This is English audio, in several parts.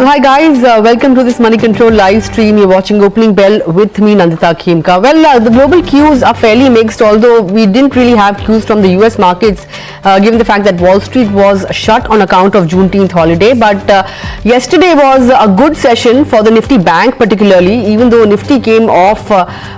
So hi guys, welcome to this Money Control live stream. You're watching Opening Bell with me, Nandita Khemka. Well, the global cues are fairly mixed, although we didn't really have cues from the US markets given the fact that Wall Street was shut on account of Juneteenth holiday. But yesterday was a good session for the Nifty Bank particularly, even though Nifty came off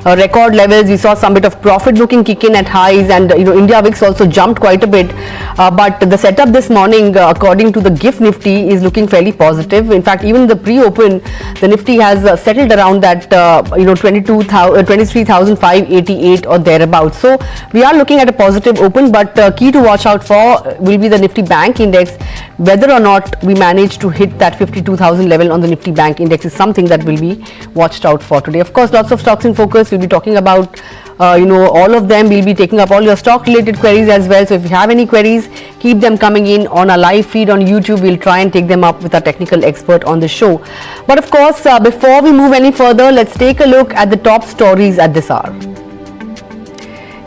record levels. We saw some bit of profit booking kick in at highs, and INDIAVIX also jumped quite a bit. But the setup this morning, according to the GIF Nifty, is looking fairly positive. In fact, even the pre-open, the Nifty has settled around that 23,588 or thereabouts. So we are looking at a positive open, but key to watch out for will be the Nifty Bank Index. Whether or not we manage to hit that 52,000 level on the Nifty Bank Index is something that will be watched out for today. Of course, lots of stocks in focus. We'll be talking about all of them. We'll be taking up all your stock related queries as well. So if you have any queries, keep them coming in on our live feed on YouTube. We'll try and take them up with our technical expert on the show. But of course, before we move any further, let's take a look at the top stories at this hour.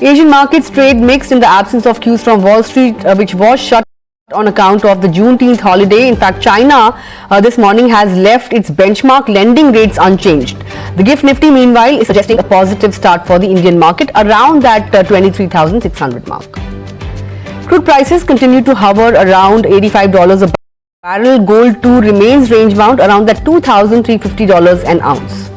Asian markets trade mixed in the absence of cues from Wall Street, which was shut on account of the Juneteenth holiday. In fact, China this morning has left its benchmark lending rates unchanged. The GIF Nifty meanwhile is suggesting a positive start for the Indian market around that 23,600 mark. Crude prices continue to hover around $85 a barrel. Gold too remains range bound around that $2,350 an ounce.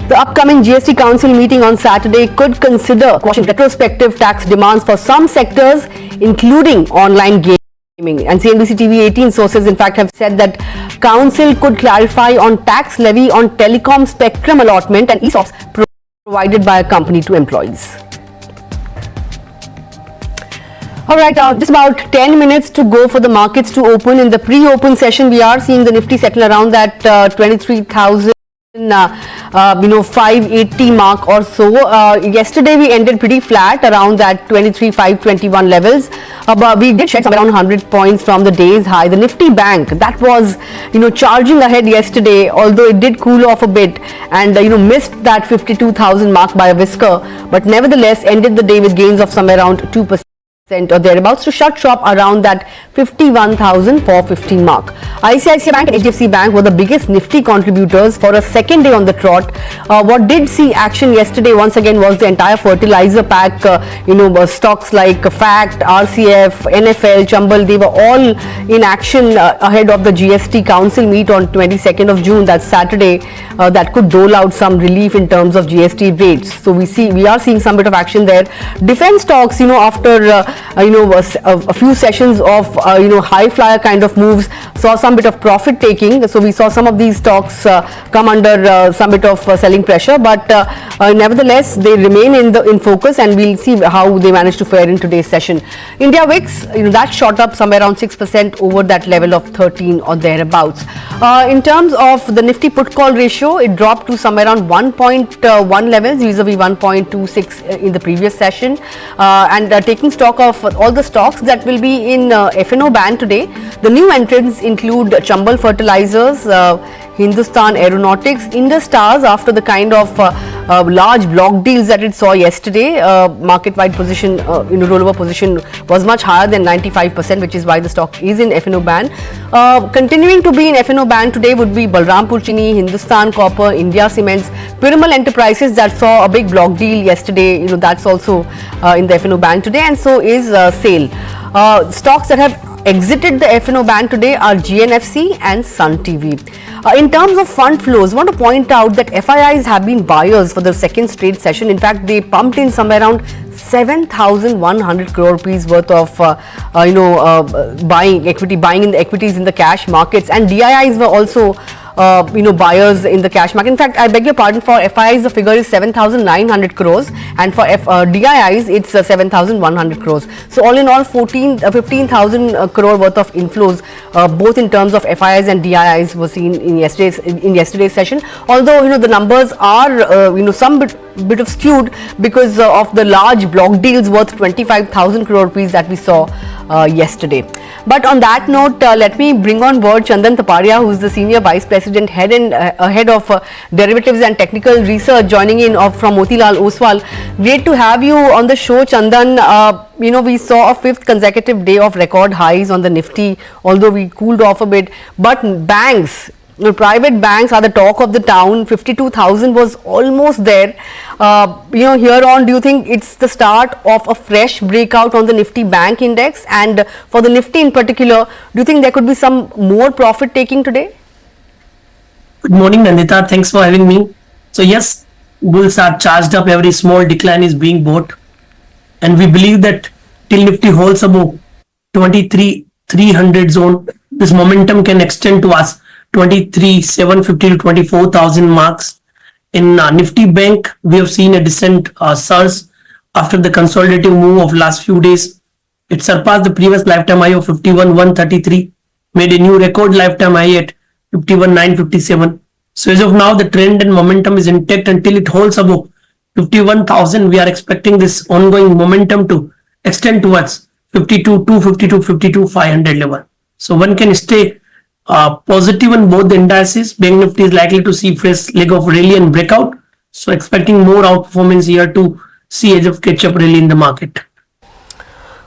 The upcoming GST Council meeting on Saturday could consider quashing retrospective tax demands for some sectors, including online gaming. And CNBC TV 18 sources, in fact, have said that Council could clarify on tax levy on telecom spectrum allotment and ESOPs provided by a company to employees. All right, just about 10 minutes to go for the markets to open. In the pre-open session, we are seeing the Nifty settle around that 23,000. 580 mark or so. Yesterday we ended pretty flat around that 23,521 levels, but we did shed some around 100 points from the day's high. The Nifty Bank, that was charging ahead yesterday, although it did cool off a bit and missed that 52,000 mark by a whisker, but nevertheless ended the day with gains of somewhere around 2% or thereabouts to shut shop around that 51,450 mark. ICICI Bank and HDFC Bank were the biggest Nifty contributors for a second day on the trot. What did see action yesterday once again was the entire fertilizer pack. Stocks like FACT, RCF, NFL, Chambal, they were all in action ahead of the GST Council meet on 22nd of June. That's Saturday. That could dole out some relief in terms of GST rates. So we are seeing some bit of action there. Defense stocks, after a few sessions of high flyer kind of moves, saw some bit of profit taking. So we saw some of these stocks come under some bit of selling pressure, but nevertheless they remain in focus, and we'll see how they manage to fare in today's session. INDIAVIX, that shot up somewhere around 6% over that level of 13 or thereabouts. In terms of the Nifty put call ratio, it dropped to somewhere around 1.1 levels vis-a-vis 1.26 in the previous session, and taking stock of all the stocks that will be in F&O ban today. The new entrants include Chambal Fertilizers, Hindustan Aeronautics, Industars, after the kind of large block deals that it saw yesterday. Market-wide position, rollover position was much higher than 95%, which is why the stock is in F&O ban. Continuing to be in F&O ban today would be Balrampur Chini, Hindustan Copper, India Cements, Piramal Enterprises that saw a big block deal yesterday. That's also in the F&O ban today, and so is SAIL. Stocks that have exited the F&O ban today are GNFC and Sun TV. In terms of fund flows, I want to point out that FIIs have been buyers for the second straight session. In fact, they pumped in somewhere around 7,100 crore rupees worth of buying in the equities in the cash markets, and DIIs were also buyers in the cash market. In fact, I beg your pardon, for FIIs the figure is 7,900 crores, and for DIIs it's 7,100 crores. So all in all, 15,000 crore worth of inflows, both in terms of FIIs and DIIs, were seen in yesterday's session. Although the numbers are some bit bit of skewed because of the large block deals worth 25,000 crore rupees that we saw yesterday. But on that note, let me bring on board Chandan Taparia, who is the Senior Vice President, Head of Derivatives and Technical Research, joining in from Motilal, Oswal. Great to have you on the show, Chandan. We saw a fifth consecutive day of record highs on the Nifty, although we cooled off a bit. But banks, private banks are the talk of the town. 52,000 was almost there. Here on, do you think it's the start of a fresh breakout on the Nifty Bank index? And for the Nifty in particular, do you think there could be some more profit taking today? Good morning, Nandita. Thanks for having me. So yes, bulls are charged up. Every small decline is being bought. And we believe that till Nifty holds above 23,300 zone, this momentum can extend to us 23,750 to 24,000 marks. In Nifty Bank, we have seen a decent surge after the consolidating move of last few days. It surpassed the previous lifetime high of 51,133, made a new record lifetime high at 51,957. So as of now, the trend and momentum is intact until it holds above 51,000. We are expecting this ongoing momentum to extend towards 52,252, 52,500 level. So one can stay positive on both the indices. Bank Nifty is likely to see fresh leg of rally and breakout. So expecting more outperformance here to see edge of catch-up rally in the market.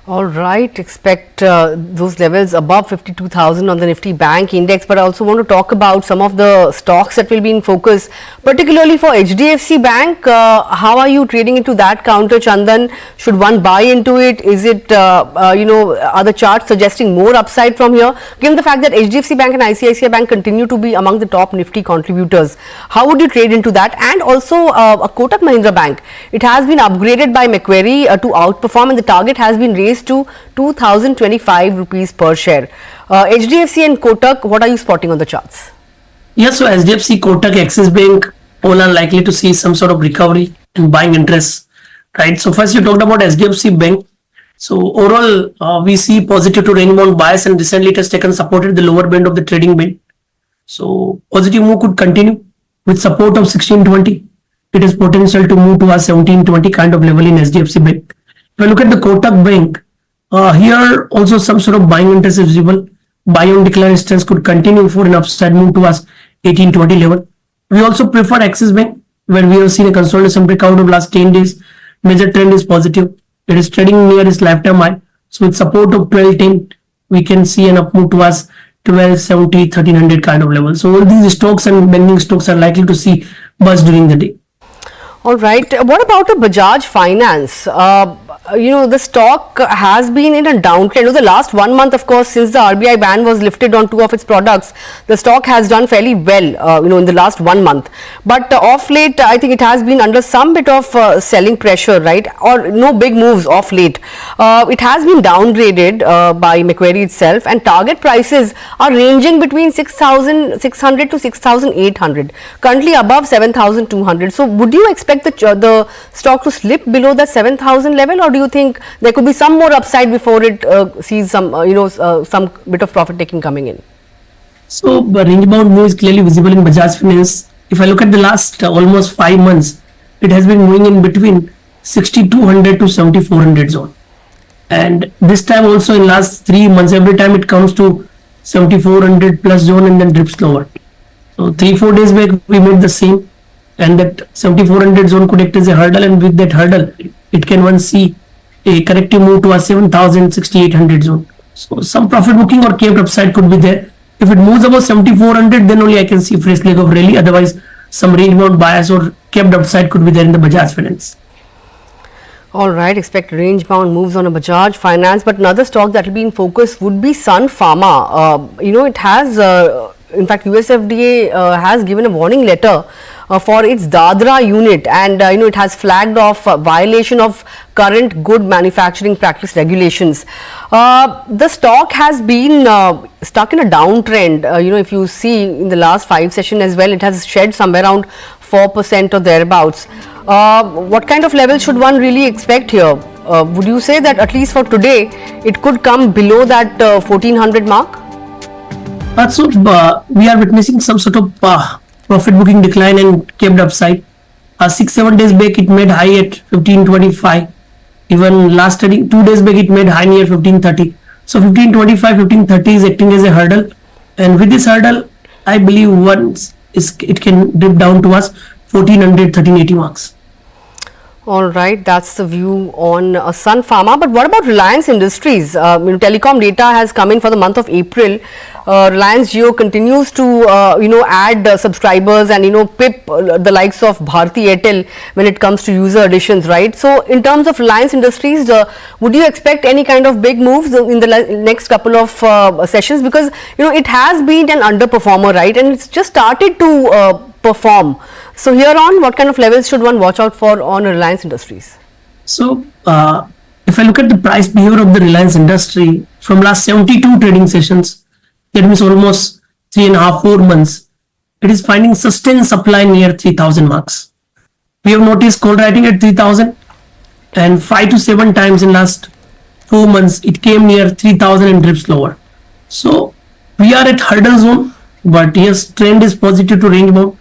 All right, expect those levels above 52,000 on the Nifty Bank index, but I also want to talk about some of the stocks that will be in focus, particularly for HDFC Bank. How are you trading into that counter, Chandan? Should one buy into it? Is it, are the charts suggesting more upside from here? Given the fact that HDFC Bank and ICICI Bank continue to be among the top Nifty contributors, how would you trade into that? And also a Kotak Mahindra Bank, it has been upgraded by Macquarie to outperform, and the target has been raised to 2,025 rupees per share. HDFC and Kotak, what are you spotting on the charts? Yes, so HDFC, Kotak, Axis Bank, all are likely to see some sort of recovery and buying interest, right? So first you talked about HDFC Bank. So overall, we see positive to range bound bias, and recently it has taken supported the lower band of the trading band. So positive move could continue with support of 1620. It has potential to move to a 1720 kind of level in HDFC Bank. If I look at the Kotak Bank, here also some sort of buying interest is visible. Buy on decline stance could continue for an upside move towards 1820 level. We also prefer Axis Bank, where we have seen a consolidation breakout of last 10 days. Major trend is positive. It is trading near its lifetime high. So with support of 1210, we can see an up move towards 1270, 1300 kind of level. So all these stocks and banking stocks are likely to see buzz during the day. All right. What about a Bajaj Finance? The stock has been in a downtrend. The last 1 month, of course, since the RBI ban was lifted on 2 of its products, the stock has done fairly well, in the last 1 month. But off late, I think it has been under some bit of selling pressure, right? Or no big moves off late. It has been downgraded by Macquarie itself, and target prices are ranging between 6,600 to 6,800. Currently above 7,200. So would you expect the stock to slip below the 7,000 level, or do you think there could be some more upside before it sees some bit of profit taking coming in? So the range bound move is clearly visible in Bajaj Finance. If I look at the last almost 5 months, it has been moving in between 6,200 to 7,400 zone. And this time also in last 3 months, every time it comes to 7,400 plus zone and then dips lower. So 3-4 days back we made the same, and that 7,400 zone could act as a hurdle, and with that hurdle it can once see a corrective move to a 7,000, 6,800 zone. So some profit booking or capped upside could be there. If it moves above 7,400, then only I can see fresh leg of rally. Otherwise, some range bound bias or capped upside could be there in the Bajaj Finance. All right, expect range bound moves on a Bajaj Finance, but another stock that will be in focus would be Sun Pharma. It has, in fact, USFDA has given a warning letter for its Dadra unit, and it has flagged off violation of current good manufacturing practice regulations. The stock has been stuck in a downtrend. If you see in the last 5 sessions as well, it has shed somewhere around 4% or thereabouts. What kind of level should one really expect here? Would you say that at least for today, it could come below that 1400 mark? We are witnessing some sort of profit booking decline and capped upside. 6-7 days back it made high at 1525. Even last trading 2 days back it made high near 1530. So 1525, 1530 is acting as a hurdle, and with this hurdle, I believe once it can dip down to us 1400, 1380 marks. All right, that's the view on Sun Pharma. But what about Reliance Industries? Telecom data has come in for the month of April. Reliance Jio continues to add subscribers and pip the likes of Bharti Airtel when it comes to user additions, right? So in terms of Reliance Industries, would you expect any kind of big moves in the next couple of sessions? Because it has been an underperformer, right? And it's just started to perform. So here on, what kind of levels should one watch out for on Reliance Industries? So if I look at the price behavior of the Reliance industry from last 72 trading sessions, that means almost 3.5-4 months, it is finding sustained supply near 3000 marks. We have noticed call writing at 3000, and 5 to 7 times in last 4 months it came near 3000 and dips lower. So we are at hurdle zone, but yes, trend is positive to range bound.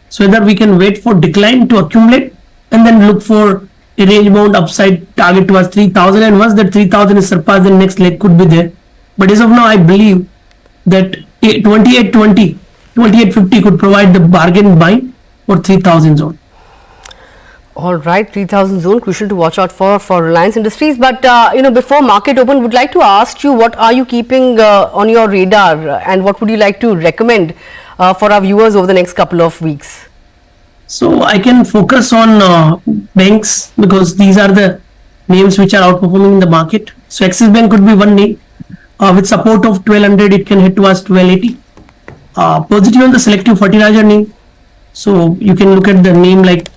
So whether we can wait for decline to accumulate and then look for a range bound upside target towards 3000, and once that 3000 is surpassed, the next leg could be there. But as of now, I believe that 2820, 2850 could provide the bargain buying for 3000 zone. All right, 3000 zone crucial to watch out for Reliance Industries. But before market open, would like to ask you, what are you keeping on your radar, and what would you like to recommend for our viewers over the next couple of weeks? So I can focus on banks, because these are the names which are outperforming in the market. So Axis Bank could be one name. With support of 1200, it can head towards 1280. Positive on the selective fertilizer name. So you can look at the name like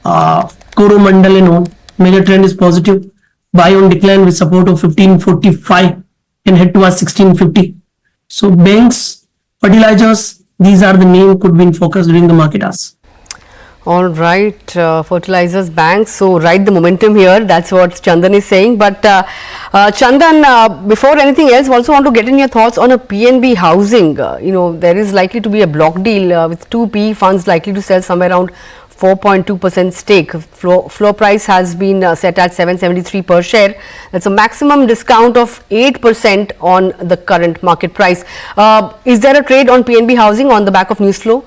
Coromandel and on. Major trend is positive. Buy on decline with support of 1545, can head towards 1650. So banks, fertilizers, these are the name could be in focus during the market hours. All right, fertilizers, banks. So ride the momentum here. That's what Chandan is saying. But Chandan, before anything else, also want to get in your thoughts on a PNB housing. There is likely to be a block deal with 2 PE funds likely to sell somewhere around 4.2% stake. Floor price has been set at 773 per share. That's a maximum discount of 8% on the current market price. Is there a trade on PNB housing on the back of news flow?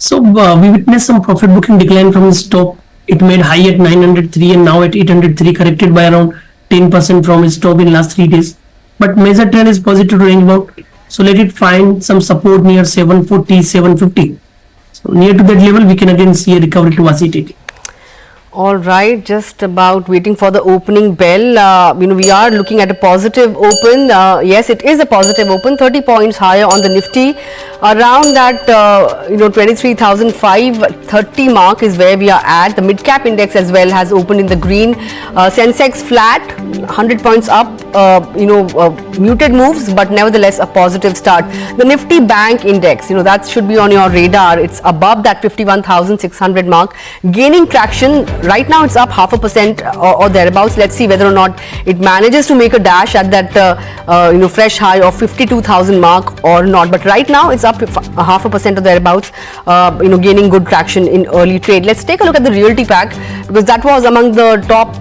So we witnessed some profit booking decline from its top. It made high at 903 and now at 803, corrected by around 10% from its top in last 3 days. But major trend is positive range bound. So let it find some support near 740, 750. So near to that level, we can again see a recovery towards 880. All right, just about waiting for the opening bell. We are looking at a positive open. Yes, it is a positive open, 30 points higher on the Nifty. Around that 23,530 mark is where we are at. The mid cap index as well has opened in the green. Sensex flat, 100 points up. Muted moves, but nevertheless a positive start. The Nifty Bank index, that should be on your radar. It's above that 51,600 mark, gaining traction. Right now it's up 0.5% or thereabouts. Let's see whether or not it manages to make a dash at that fresh high of 52,000 mark or not. But right now it's up 0.5% or thereabouts, gaining good traction in early trade. Let's take a look at the realty pack, because that was among the top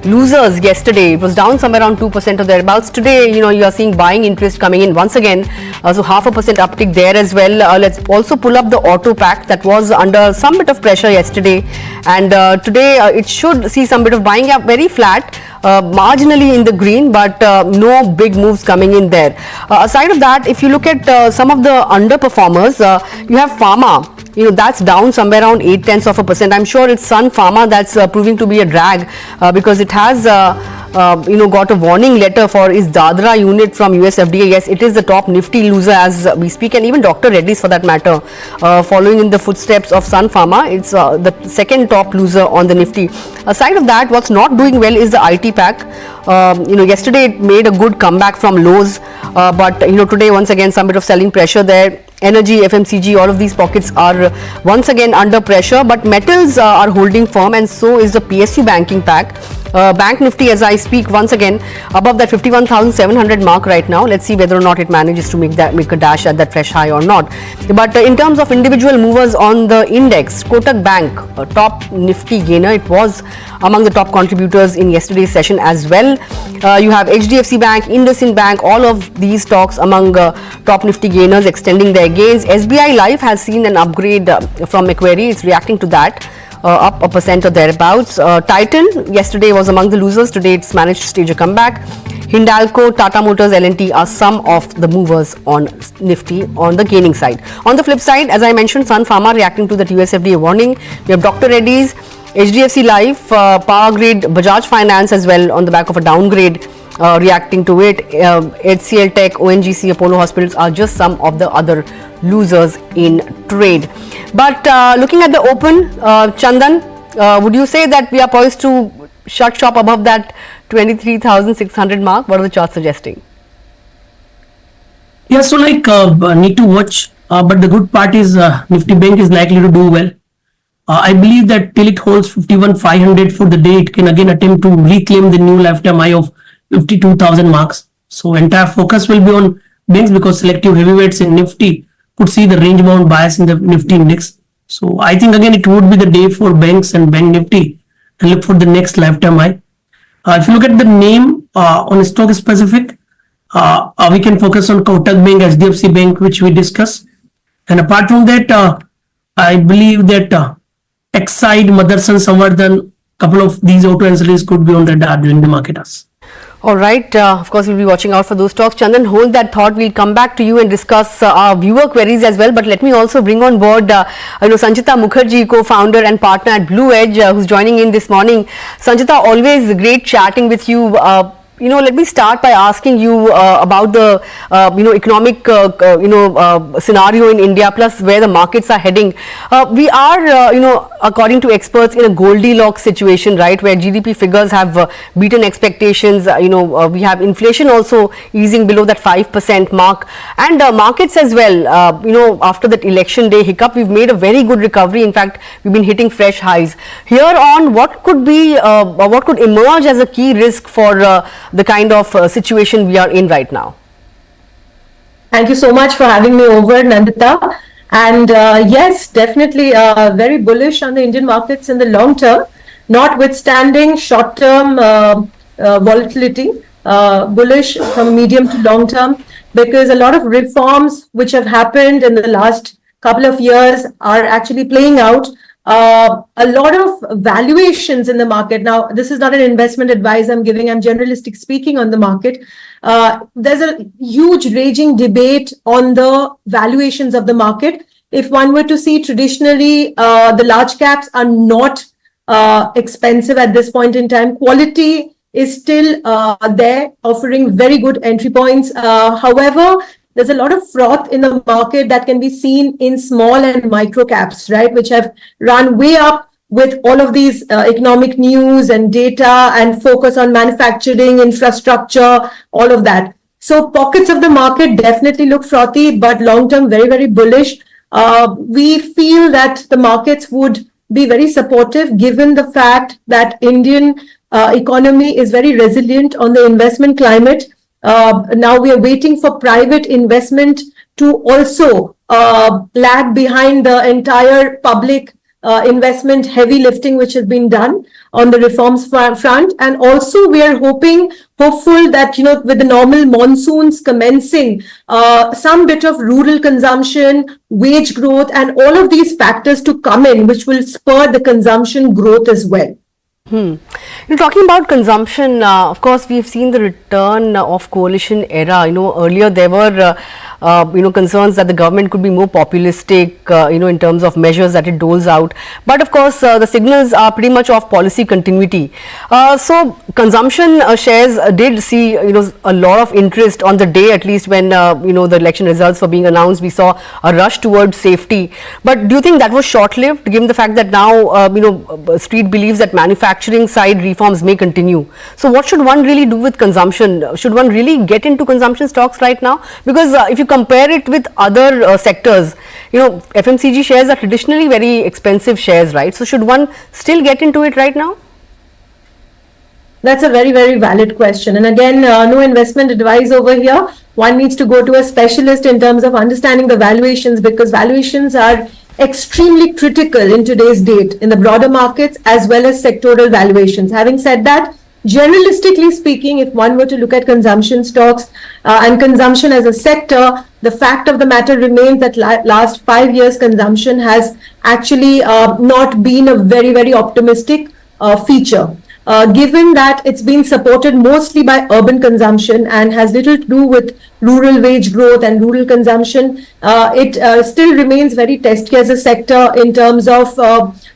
losers yesterday. It was down somewhere around 2% or thereabouts. Today, you are seeing buying interest coming in once again. So 0.5% uptick there as well. Let's also pull up the auto pack that was under some bit of pressure yesterday, and today it should see some bit of buying up, very flat, marginally in the green, but no big moves coming in there. Aside of that, if you look at some of the underperformers, you have Pharma. That's down somewhere around 0.8%. I'm sure it's Sun Pharma that's proving to be a drag, because it has got a warning letter for its Dadra unit from US FDA. Yes, it is the top Nifty loser as we speak, and even Dr. Reddy's for that matter, following in the footsteps of Sun Pharma. It's the second top loser on the Nifty. Aside of that, what's not doing well is the IT pack. Yesterday it made a good comeback from lows, but today once again some bit of selling pressure there. Energy, FMCG, all of these pockets are once again under pressure, but metals are holding firm, and so is the PSU banking pack. Bank Nifty, as I speak, once again above that 51,700 mark right now. Let's see whether or not it manages to make a dash at that fresh high or not. But in terms of individual movers on the index, Kotak Bank, top Nifty gainer. It was among the top contributors in yesterday's session as well. You have HDFC Bank, IndusInd Bank, all of these stocks among top Nifty gainers extending their gains. SBI Life has seen an upgrade from Macquarie. It's reacting to that. Up 1% or thereabouts. Titan yesterday was among the losers. Today it's managed to stage a comeback. Hindalco, Tata Motors, L&T are some of the movers on Nifty on the gaining side. On the flip side, as I mentioned, Sun Pharma reacting to that US FDA warning. We have Dr. Reddy's, HDFC Life, Power Grid, Bajaj Finance as well on the back of a downgrade. Reacting to it. HCL Tech, ONGC, Apollo Hospitals are just some of the other losers in trade. But looking at the open, Chandan, would you say that we are poised to shut shop above that 23,600 mark? What are the charts suggesting? Yeah, so like need to watch, but the good part is Nifty Bank is likely to do well. I believe that till it holds 51,500 for the day, it can again attempt to reclaim the new lifetime high of 52,000 marks. So entire focus will be on banks because selective heavyweights in Nifty could see the range bound bias in the Nifty index. So I think again it would be the day for banks and Bank Nifty and look for the next lifetime high. If you look at the name on stock specific, we can focus on Kotak Bank, HDFC Bank, which we discussed. And apart from that, I believe that Exide, Motherson, Samvardhan, couple of these auto ancillaries could be on radar during the market hours. All right. Of course, we'll be watching out for those stocks. Chandan, hold that thought. We'll come back to you and discuss our viewer queries as well. But let me also bring on board, Sanchita Mukherji, co-founder and partner at Blue Edge, who's joining in this morning. Sanchita, always great chatting with you. Let me start by asking you about the, economic, scenario in India, plus where the markets are heading. We are, according to experts, in a Goldilocks situation, right, where GDP figures have beaten expectations. We have inflation also easing below that 5% mark, and markets as well. After that election day hiccup, we've made a very good recovery. In fact, we've been hitting fresh highs. Here on, what could be, what could emerge as a key risk for the kind of situation we are in right now? Thank you so much for having me over, Nandita. And yes, definitely very bullish on the Indian markets in the long term, notwithstanding short-term volatility, bullish from medium to long term, because a lot of reforms which have happened in the last couple of years are actually playing out. A lot of valuations in the market. Now, this is not an investment advice I'm giving. I'm generalistic speaking on the market. There's a huge raging debate on the valuations of the market. If one were to see traditionally, the large caps are not expensive at this point in time. Quality is still there, offering very good entry points. However, there's a lot of froth in the market that can be seen in small and micro caps, right, which have run way up with all of these economic news and data and focus on manufacturing, infrastructure, all of that. So pockets of the market definitely look frothy, but long-term very, very bullish. We feel that the markets would be very supportive given the fact that Indian economy is very resilient on the investment climate. Now we are waiting for private investment to also lag behind the entire public investment heavy lifting which has been done on the reforms front. And also we are hopeful that, with the normal monsoons commencing, some bit of rural consumption, wage growth, and all of these factors to come in, which will spur the consumption growth as well. You're talking about consumption. Of course, we've seen the return of coalition era. Earlier there were, concerns that the government could be more populistic, in terms of measures that it doles out. But of course, the signals are pretty much of policy continuity. So consumption shares did see, a lot of interest on the day, at least when, the election results were being announced. We saw a rush towards safety. But do you think that was short-lived, given the fact that now, Street believes that manufacturing side reforms may continue? So what should one really do with consumption? Should one really get into consumption stocks right now? Because if you compare it with other sectors, FMCG shares are traditionally very expensive shares, right? So should one still get into it right now? That's a very, very valid question. And again, no investment advice over here. One needs to go to a specialist in terms of understanding the valuations, because valuations are extremely critical in today's date in the broader markets as well as sectoral valuations. Having said that, generalistically speaking, if one were to look at consumption stocks and consumption as a sector, the fact of the matter remains that last 5 years consumption has actually not been a very, very optimistic feature. Given that it's been supported mostly by urban consumption and has little to do with rural wage growth and rural consumption, it still remains very testy as a sector in terms of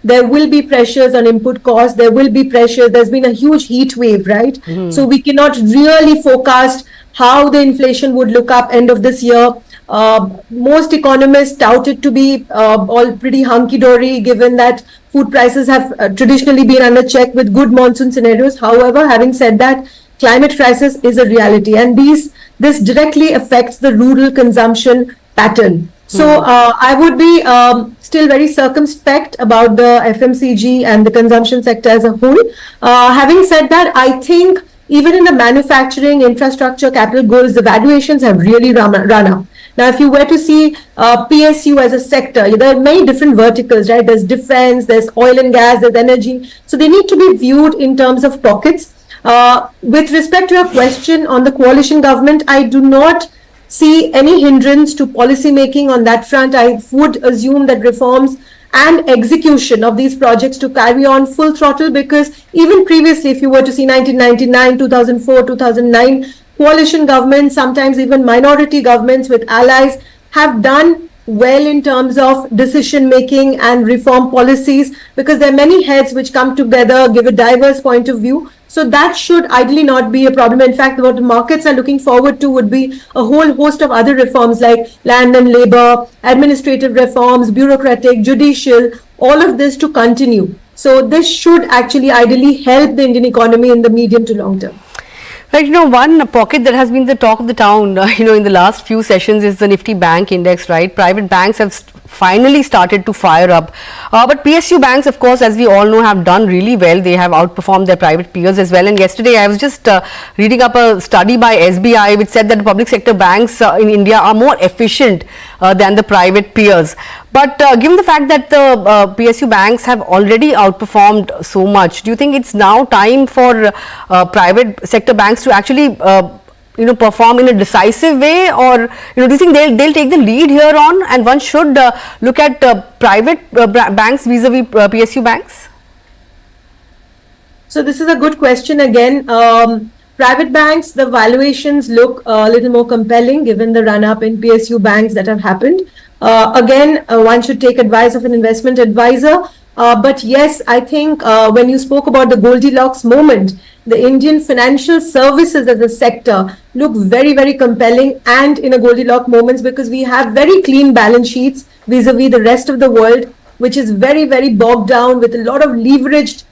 there will be pressures on input costs, there will be pressures, there's been a huge heat wave, right? So we cannot really forecast how the inflation would look up end of this year. Most economists tout it to be all pretty hunky-dory, given that food prices have traditionally been under check with good monsoon scenarios. However, having said that, climate crisis is a reality, and this directly affects the rural consumption pattern. So I would be still very circumspect about the FMCG and the consumption sector as a whole. Having said that, I think even in the manufacturing, infrastructure, capital goods, the valuations have really run up. Now, if you were to see PSU as a sector, there are many different verticals, right? There's defense, there's oil and gas, there's energy. So they need to be viewed in terms of pockets. With respect to your question on the coalition government, I do not see any hindrance to policy making on that front. I would assume that reforms and execution of these projects to carry on full throttle, because even previously, if you were to see 1999, 2004, 2009, coalition governments, sometimes even minority governments with allies, have done well in terms of decision making and reform policies, because there are many heads which come together, give a diverse point of view. So that should ideally not be a problem. In fact, what the markets are looking forward to would be a whole host of other reforms like land and labor, administrative reforms, bureaucratic, judicial, all of this to continue. So this should actually ideally help the Indian economy in the medium to long term. Right, one pocket that has been the talk of the town, in the last few sessions is the Nifty Bank index, right? Private banks have finally started to fire up. But PSU banks, of course, as we all know, have done really well. They have outperformed their private peers as well. And yesterday, I was just reading up a study by SBI, which said that the public sector banks in India are more efficient than the private peers. But given the fact that the PSU banks have already outperformed so much, do you think it's now time for private sector banks to actually perform in a decisive way, or do you think they'll take the lead here on, and one should look at private banks vis-a-vis PSU banks? So this is a good question again. Private banks, the valuations look a little more compelling given the run up in PSU banks that have happened. Again, one should take advice of an investment advisor. But yes, I think when you spoke about the Goldilocks moment, the Indian financial services as a sector look very, very compelling and in a Goldilocks moments, because we have very clean balance sheets vis-a-vis the rest of the world, which is very, very bogged down with a lot of leveraged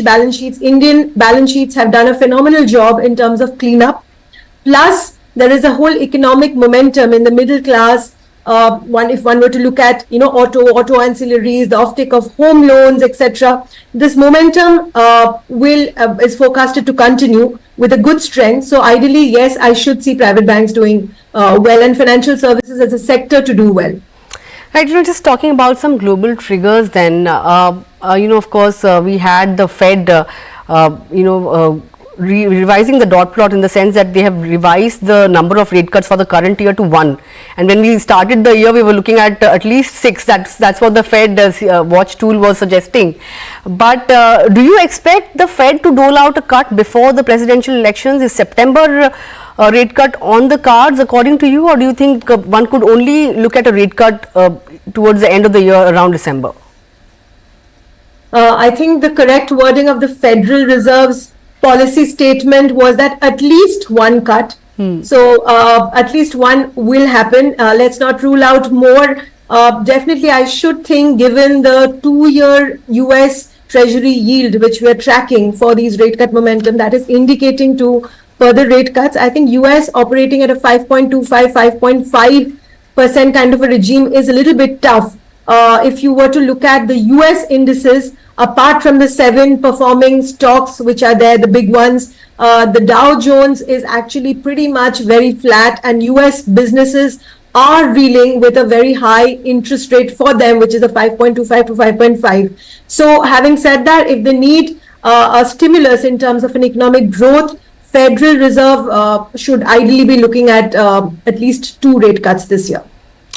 balance sheets. Indian balance sheets have done a phenomenal job in terms of cleanup. Plus, there is a whole economic momentum in the middle class. If one were to look at auto ancillaries, the offtake of home loans, etc., this momentum is forecasted to continue with a good strength. So ideally, yes, I should see private banks doing well and financial services as a sector to do well. Right, just talking about some global triggers then, of course, we had the Fed, revising the dot plot in the sense that they have revised the number of rate cuts for the current year to 1. And when we started the year, we were looking at least 6. That's what the Fed watch tool was suggesting. But do you expect the Fed to dole out a cut before the presidential elections? Is September rate cut on the cards according to you, or do you think one could only look at a rate cut towards the end of the year around December? I think the correct wording of the Federal Reserve's policy statement was that at least one cut. So at least one will happen. Let's not rule out more. Definitely, I should think, given the 2-year US Treasury yield, which we are tracking for these rate cut momentum, that is indicating to further rate cuts. I think US operating at a 5.25, 5.5% kind of a regime is a little bit tough if you were to look at the US indices, apart from the 7 performing stocks which are there, the big ones, the Dow Jones is actually pretty much very flat, and US businesses are reeling with a very high interest rate for them, which is a 5.25 to 5.5. So having said that, if they need a stimulus in terms of an economic growth, Federal Reserve should ideally be looking at least 2 rate cuts this year.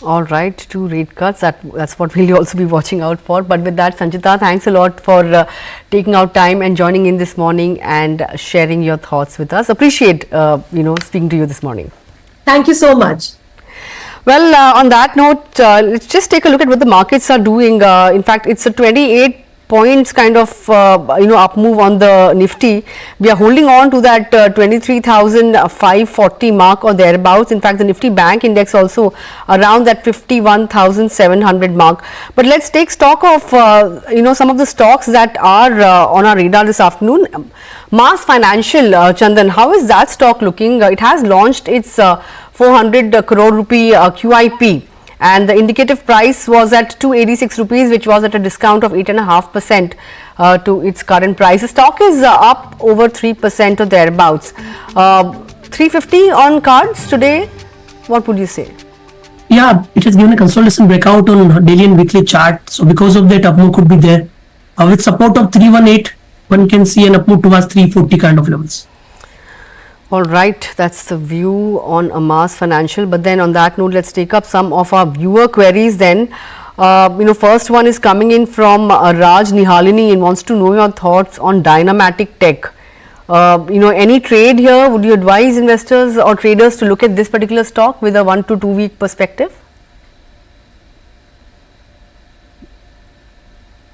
All right, 2 rate cuts. That's what we'll also be watching out for. But with that, Sanchita, thanks a lot for taking out time and joining in this morning and sharing your thoughts with us. Appreciate speaking to you this morning. Thank you so much. Well, on that note, let's just take a look at what the markets are doing. In fact, it's a 28 points kind of up move on the Nifty. We are holding on to that 23,540 mark or thereabouts. In fact, the Nifty Bank index also around that 51,700 mark. But let's take stock of some of the stocks that are on our radar this afternoon. Mass Financial, Chandan, how is that stock looking? It has launched its 400 crore rupee QIP. And the indicative price was at 286 rupees, which was at a discount of 8.5% to its current price. The stock is up over 3% or thereabouts. 350 on cards today. What would you say? Yeah, it has given a consolidation breakout on daily and weekly chart. So because of that, upmove could be there. With support of 318, one can see an upmove towards 340 kind of levels. All right, that's the view on Mass Financial. But then on that note, let's take up some of our viewer queries then. First one is coming in from Raj Nihalini and wants to know your thoughts on Dynamatic Tech. Any trade here, would you advise investors or traders to look at this particular stock with a 1 to 2 week perspective?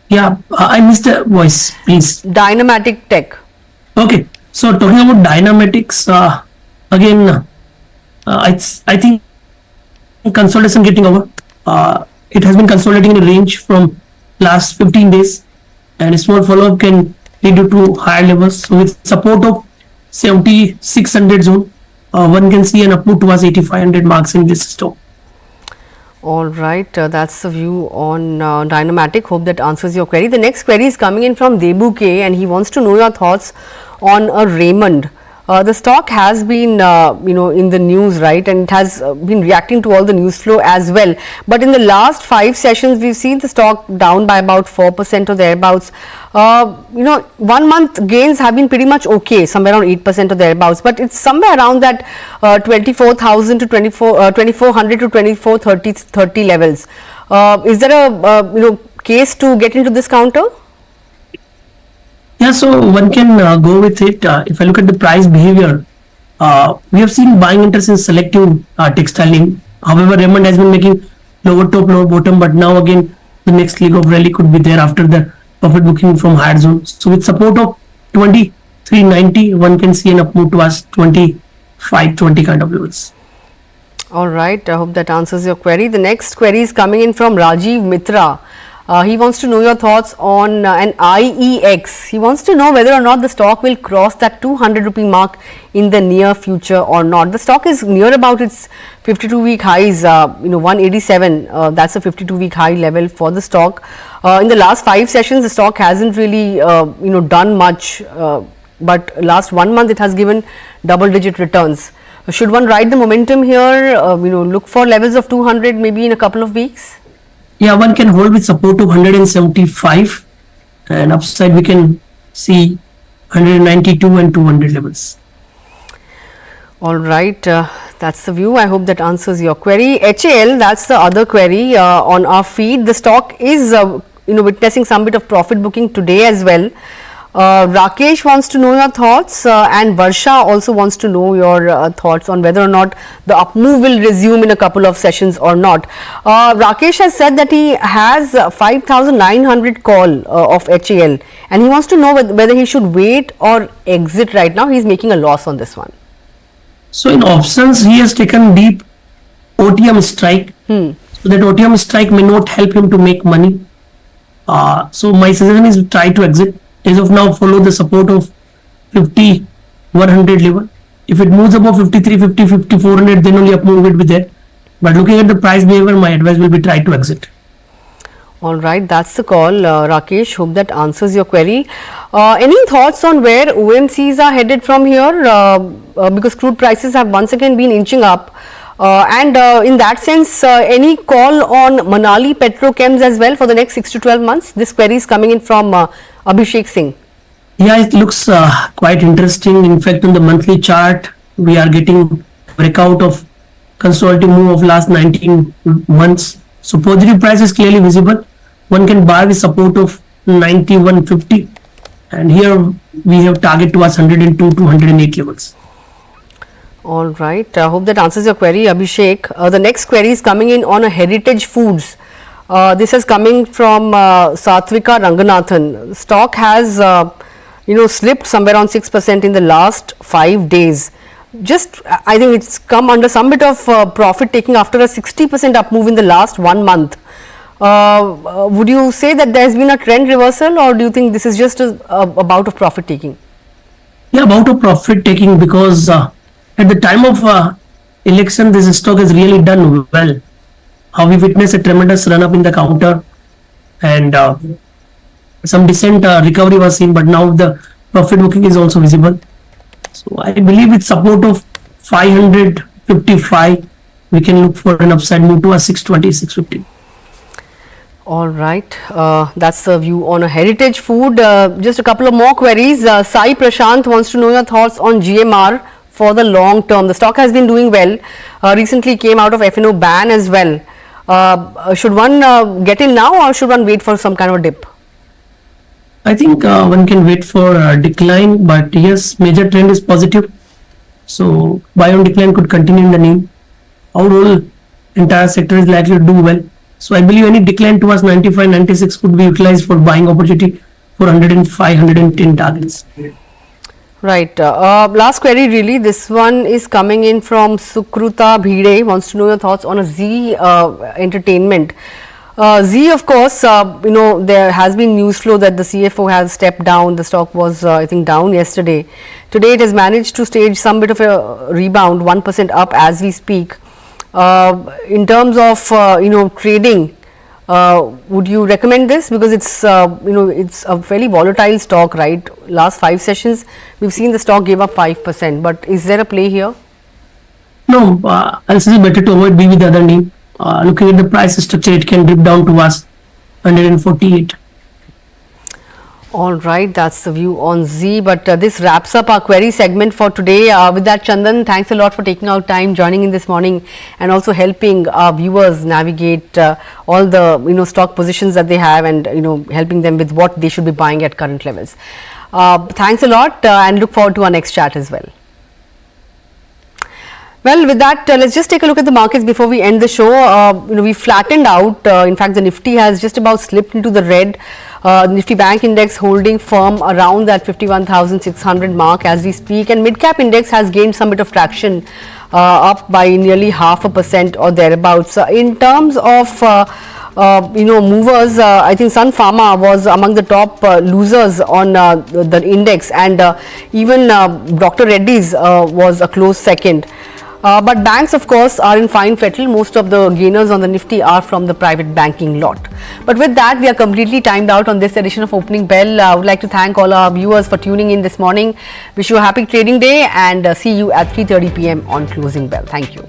Yeah, I missed the voice, please. Dynamatic Tech. Okay. So talking about Dynamics, again, I think consolidation getting over. It has been consolidating in a range from last 15 days, and a small follow-up can lead you to higher levels. So with support of 7,600 zone, one can see an upward towards 8,500 marks in this stock. All right, that's the view on Dynamatic. Hope that answers your query. The next query is coming in from Debu K, and he wants to know your thoughts on a Raymond. The stock has been, in the news, right, and it has been reacting to all the news flow as well. But in the last 5 sessions, we've seen the stock down by about 4% or thereabouts. 1 month gains have been pretty much okay, somewhere around 8% or thereabouts. But it's somewhere around that 24,000 to 2,400 to 2,430 levels. Is there a case to get into this counter? Yeah, so one can go with it. If I look at the price behavior, we have seen buying interest in selective textile name. However, Raymond has been making lower top, lower bottom, but now again, the next leg of rally could be there after the profit booking from higher zone. So with support of 2390, one can see an up move towards 2520 kind of levels. All right, I hope that answers your query. The next query is coming in from Rajiv Mitra. He wants to know your thoughts on an IEX. He wants to know whether or not the stock will cross that 200 rupee mark in the near future or not. The stock is near about its 52-week highs, 187. That's a 52-week high level for the stock. In the last 5 sessions, the stock hasn't really, done much. But last 1 month, it has given double-digit returns. Should one ride the momentum here? Look for levels of 200 maybe in a couple of weeks. Yeah, one can hold with support of 175, and upside we can see 192 and 200 levels. All right, that's the view. I hope that answers your query. HAL, that's the other query on our feed. The stock is witnessing some bit of profit booking today as well. Rakesh wants to know your thoughts, and Varsha also wants to know your thoughts on whether or not the up move will resume in a couple of sessions or not. Rakesh has said that he has 5,900 call of HAL, and he wants to know whether he should wait or exit right now. He's making a loss on this one. So in options, he has taken deep OTM strike. So that OTM strike may not help him to make money. So my suggestion is try to exit. As of now, follow the support of 50-100 level. If it moves above 53, 50, 5400, then only up move will be there. But looking at the price behavior, my advice will be try to exit. All right, that's the call, Rakesh. Hope that answers your query. Any thoughts on where OMCs are headed from here? Because crude prices have once again been inching up. And in that sense, any call on Manali Petrochems as well for the next 6 to 12 months? This query is coming in from Abhishek Singh. Yeah, it looks quite interesting. In fact, on the monthly chart, we are getting breakout of consolidative move of last 19 months. So positive price is clearly visible. One can buy with support of 91.50, and here we have target towards 102 to 108 levels. All right. I hope that answers your query, Abhishek. The next query is coming in on a Heritage Foods. This is coming from Satvika Ranganathan. Stock has, slipped somewhere around 6% in the last 5 days. I think it's come under some bit of profit taking after a 60% up move in the last 1 month. Would you say that there has been a trend reversal, or do you think this is just a bout of profit taking? Yeah, bout of profit taking, because at the time of election, this stock has really done well. We witnessed a tremendous run up in the counter, and some decent recovery was seen, but now the profit booking is also visible. So I believe with support of 555, we can look for an upside move to a 620, 650. All right, that's the view on a Heritage Food. Just a couple of more queries. Sai Prashant wants to know your thoughts on GMR for the long term. The stock has been doing well. Recently came out of F&O ban as well. Should one get in now, or should one wait for some kind of a dip? I think one can wait for a decline, but yes, major trend is positive. So buy on decline could continue in the name. Overall, entire sector is likely to do well. So I believe any decline towards 95, 96 could be utilized for buying opportunity for 105, 110 targets. Right. Last query really. This one is coming in from Sukruta Bhide. Wants to know your thoughts on a Z Entertainment. Z, of course, there has been news flow that the CFO has stepped down. The stock was, I think, down yesterday. Today, it has managed to stage some bit of a rebound, 1% up as we speak. In terms of, trading, would you recommend this? Because it's, it's a fairly volatile stock, right? Last 5 sessions, we've seen the stock give up 5%. But is there a play here? No, I'll say it's better to avoid B with the other name. Looking at the price structure, it can dip down to us 148. All right, that's the view on Z. But this wraps up our query segment for today. With that, Chandan, thanks a lot for taking out time, joining in this morning, and also helping our viewers navigate all the stock positions that they have, and helping them with what they should be buying at current levels. Thanks a lot, and look forward to our next chat as well. Well, with that, let's just take a look at the markets before we end the show. We flattened out. In fact, the Nifty has just about slipped into the red. Nifty Bank index holding firm around that 51,600 mark as we speak, and mid-cap index has gained some bit of traction, up by nearly 0.5% or thereabouts. In terms of movers, I think Sun Pharma was among the top losers on the index, and even Dr. Reddy's was a close second. But banks, of course, are in fine fettle. Most of the gainers on the Nifty are from the private banking lot. But with that, we are completely timed out on this edition of Opening Bell. I would like to thank all our viewers for tuning in this morning. Wish you a happy trading day, and see you at 3:30 p.m. on Closing Bell. Thank you.